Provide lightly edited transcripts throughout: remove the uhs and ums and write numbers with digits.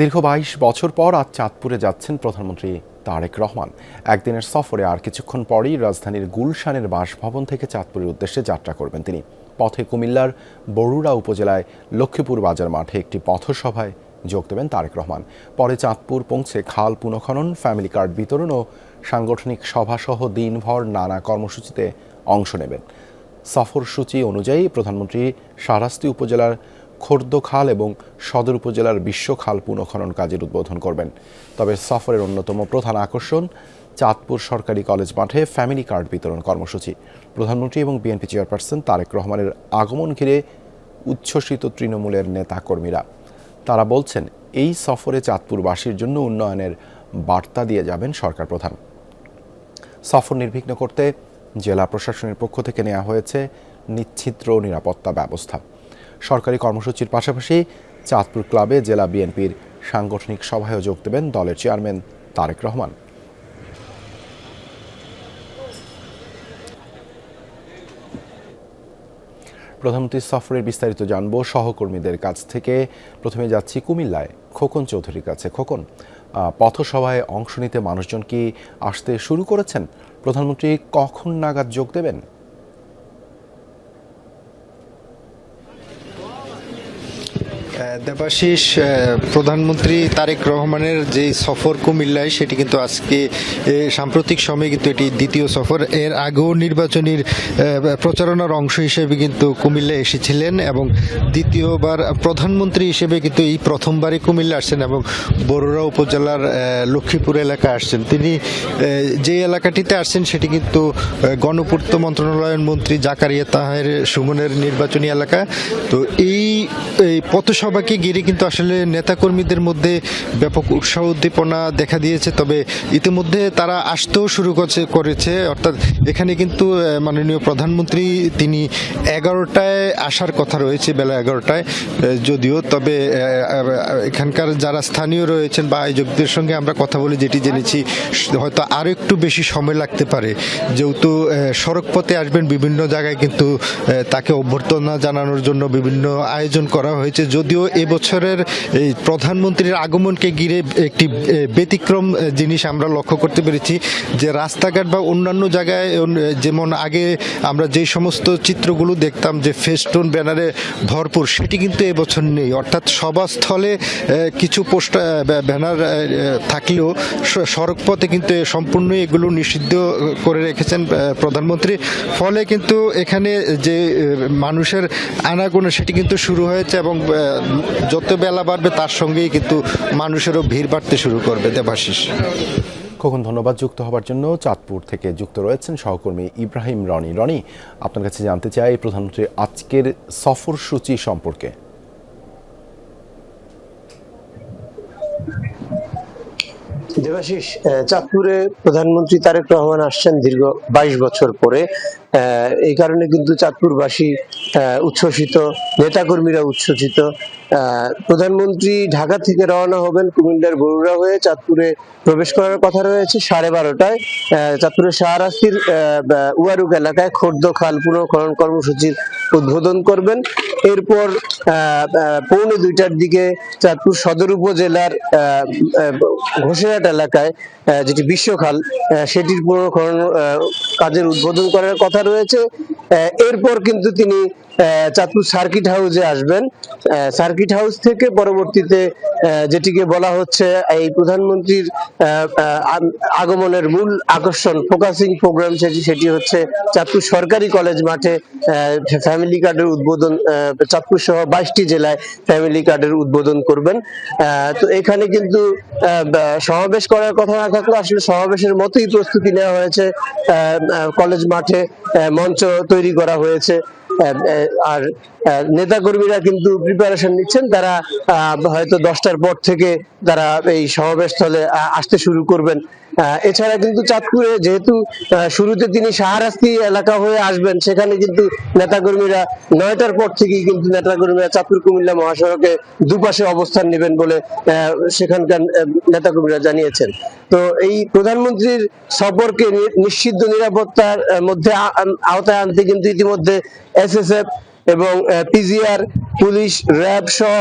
দীর্ঘ ২২ বছর পর আজ চাঁদপুরে যাচ্ছেন প্রধানমন্ত্রী তারেক রহমান। একদিনের সফরে আর কিছুক্ষণ পরেই রাজধানীর গুলশানের বাসভবন থেকে চাঁদপুরের উদ্দেশ্যে যাত্রা করবেন তিনি। পথে কুমিল্লার বরুড়া উপজেলায় লক্ষ্মীপুর বাজার মাঠে একটি পথসভায় যোগ দেবেন তারেক রহমান। পরে চাঁদপুর পৌঁছে খাল পুনঃখনন, ফ্যামিলি কার্ড বিতরণ ও সাংগঠনিক সভাসহ দিনভর নানা কর্মসূচিতে অংশ নেবেন। সফরসূচি অনুযায়ী প্রধানমন্ত্রী শাহরাস্তি উপজেলার খোর্দখাল এবং সদর উপজেলার বিশ্বখাল পুনঃখনন কাজের উদ্বোধন করবেন। তবে সফরের অন্যতম প্রধান আকর্ষণ চাঁদপুর সরকারি কলেজ মাঠে ফ্যামিলি কার্ড বিতরণ কর্মসূচি। প্রধানমন্ত্রী এবং বিএনপি চেয়ারপারসন তারেক রহমানের আগমন ঘিরে উচ্ছ্বসিত তৃণমূলের নেতাকর্মীরা। তারা বলছেন, এই সফরে চাঁদপুরবাসীর জন্য উন্নয়নের বার্তা দিয়ে যাবেন সরকার প্রধান। সফর নির্বিঘ্ন করতে জেলা প্রশাসনের পক্ষ থেকে নেওয়া হয়েছে নিশ্ছিদ্র নিরাপত্তা ব্যবস্থা। সরকারি কর্মসূচির পাশাপাশি চাঁদপুর ক্লাবে জেলা বিএনপির সাংগঠনিক সভায়ও যোগ দেবেন দলের চেয়ারম্যান তারেক রহমান। প্রধানমন্ত্রীর সফরের বিস্তারিত জানব সহকর্মীদের কাছ থেকে। প্রথমে যাচ্ছি কুমিল্লায় খোকন চৌধুরীর কাছে। খোকন, পথসভায় অংশ নিতে মানুষজন কি আসতে শুরু করেছেন? প্রধানমন্ত্রী কখন নাগাদ যোগ দেবেন? দেবাশিস, প্রধানমন্ত্রী তারেক রহমানের যে সফর কুমিল্লায় সেটি কিন্তু আজকে সাম্প্রতিক সময়ে কিন্তু এটি দ্বিতীয় সফর। এর আগেও নির্বাচনীর প্রচারণার অংশ হিসেবে কিন্তু কুমিল্লায় এসেছিলেন এবং দ্বিতীয়বার প্রধানমন্ত্রী হিসেবে কিন্তু এই প্রথমবারই কুমিল্লা আসছেন এবং বরুড়া উপজেলার লক্ষ্মীপুর এলাকায় আসছেন। তিনি যে এলাকাটিতে আসছেন সেটি কিন্তু গণপূর্ত মন্ত্রণালয়ের মন্ত্রী জাকারিয়া তাহের সুমনের নির্বাচনী এলাকা। তো এই পথসভাকে ঘিরে কিন্তু আসলে নেতাকর্মীদের মধ্যে ব্যাপক উৎসাহ উদ্দীপনা দেখা দিয়েছে। তবে ইতিমধ্যে তারা আসতেও শুরু করেছে। অর্থাৎ এখানে কিন্তু মাননীয় প্রধানমন্ত্রী তিনি 11টায় আসার কথা রয়েছে, বেলা 11টায় যদিও। তবে এখানকার যারা স্থানীয় রয়েছেন বা আয়োজকদের সঙ্গে আমরা কথা বলে যেটি জেনেছি, হয়তো আরও একটু বেশি সময় লাগতে পারে। যেহেতু সড়ক পথে আসবেন, বিভিন্ন জায়গায় কিন্তু তাকে অভ্যর্থনা জানানোর জন্য বিভিন্ন আয়োজন করা হয়েছে। যদিও এবছরের এই প্রধানমন্ত্রীর আগমনকে ঘিরে একটি ব্যতিক্রম জিনিস আমরা লক্ষ্য করতে পেরেছি, যে রাস্তাঘাট বা অন্যান্য জায়গায় যেমন আগে আমরা যে সমস্ত চিত্রগুলো দেখতাম যে ফেস্টুন ব্যানারে ভরপুর, সেটি কিন্তু এবছর নেই। অর্থাৎ সভাস্থলে কিছু পোস্টার ব্যানার থাকলেও সড়ক পথে কিন্তু সম্পূর্ণই এগুলো নিষিদ্ধ করে রেখেছেন প্রধানমন্ত্রী। ফলে কিন্তু এখানে যে মানুষের আনাগোনা সেটি কিন্তু শুরু হয়েছে এবং যত বেলা বাড়বে তার সঙ্গেই কিন্তু মানুষেরও ভিড় বাড়তে শুরু করবে। দেবাশিস, কখন ধন্যবাদ। যুক্ত হবার জন্য চাঁদপুর থেকে যুক্ত রয়েছেন সহকর্মী ইব্রাহিম রনি। রনি, আপনার কাছে জানতে চাই প্রধানমন্ত্রীর আজকের সফরসূচি সম্পর্কে। দেবাশিস, চাঁদপুরে প্রধানমন্ত্রী তারেক রহমান আসছেন দীর্ঘ 22 বছর পরে। এই কারণে কিন্তু চাঁদপুরবাসী উচ্ছ্বসিত, নেতাকর্মীরা উচ্ছ্বসিত। প্রধানমন্ত্রী ঢাকা থেকে রওনা হবেন কুমিল্লার বরুড়া হয়ে চাঁদপুরে প্রবেশ করার কথা রয়েছে 12:30টায়। চাঁদপুরের শাহরাস্তির উয়ারুক এলাকায় খোর্দখাল পুনঃখনন কর্মসূচির উদ্বোধন করবেন। এরপর 1:45টার দিকে চাঁদপুর সদর উপজেলার ঘোষেরহাট এলাকায় যেটি বিশ্বখাল, সেটির পুনঃখনন কাজের উদ্বোধন করার কথা রয়েছে। এরপর কিন্তু তিনি চাঁদপুর সার্কিট হাউসে আসবেন। সার্কিট হাউস থেকে পরবর্তীতে যেটিকে বলা হচ্ছে এই প্রধানমন্ত্রীর আগমনের মূল আকর্ষণ, ফোকাসিং প্রোগ্রাম, সেটি হচ্ছে চাঁদপুর সরকারি কলেজ মাঠে ফ্যামিলি কার্ডের উদ্বোধন। চাঁদপুর সহ 22টি জেলায় ফ্যামিলি কার্ডের উদ্বোধন করবেন। তো এখানে কিন্তু সমাবেশ করার কথা না থাকলেও আসলে সমাবেশের মতোই প্রস্তুতি নেওয়া হয়েছে। কলেজ মাঠে মঞ্চ তৈরি করা হয়েছে আর নেতাকর্মীরা কিন্তু প্রিপারেশন নিচ্ছেন। তারা হয়তো 10টার পর থেকে তারা এই সমাবেশ স্থলে আসতে শুরু করবেন। এছাড়া কিন্তু চাঁদপুরে যেহেতু শুরুতে তিনি শাহরাস্তি এলাকা হয়ে আসবেন, সেখানে কিন্তু নেতাকর্মীরা 9টার পর থেকেই কিন্তু নেতাকর্মীরা চাঁদপুর কুমিল্লা মহাসড়কে দুপাশে অবস্থান নেবেন বলে সেখানকার নেতাকর্মীরা জানিয়েছেন। তো এই প্রধানমন্ত্রীর সফরকে নিষিদ্ধ নিরাপত্তার মধ্যে আওতায় আনতে কিন্তু ইতিমধ্যে SSF এবং পিজিআর, পুলিশ, র্যাব সহ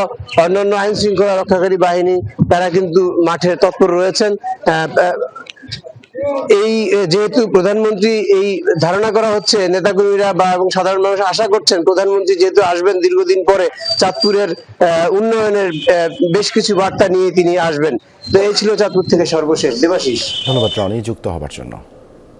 অন্যান্য আইন শৃঙ্খলা রক্ষাকারী বাহিনী তারা কিন্তু মাঠে তৎপর রয়েছেন। এই যেহেতু প্রধানমন্ত্রী, এই ধারণা করা হচ্ছে নেতাকর্মীরা বা এবং সাধারণ মানুষ আশা করছেন প্রধানমন্ত্রী যেহেতু আসবেন দীর্ঘদিন পরে, চাঁদপুরের উন্নয়নের বেশ কিছু বার্তা নিয়ে তিনি আসবেন। তো এই ছিল চাঁদপুর থেকে সর্বশেষ। দেবাশিস, ধন্যবাদ রনি যুক্ত হবার জন্য।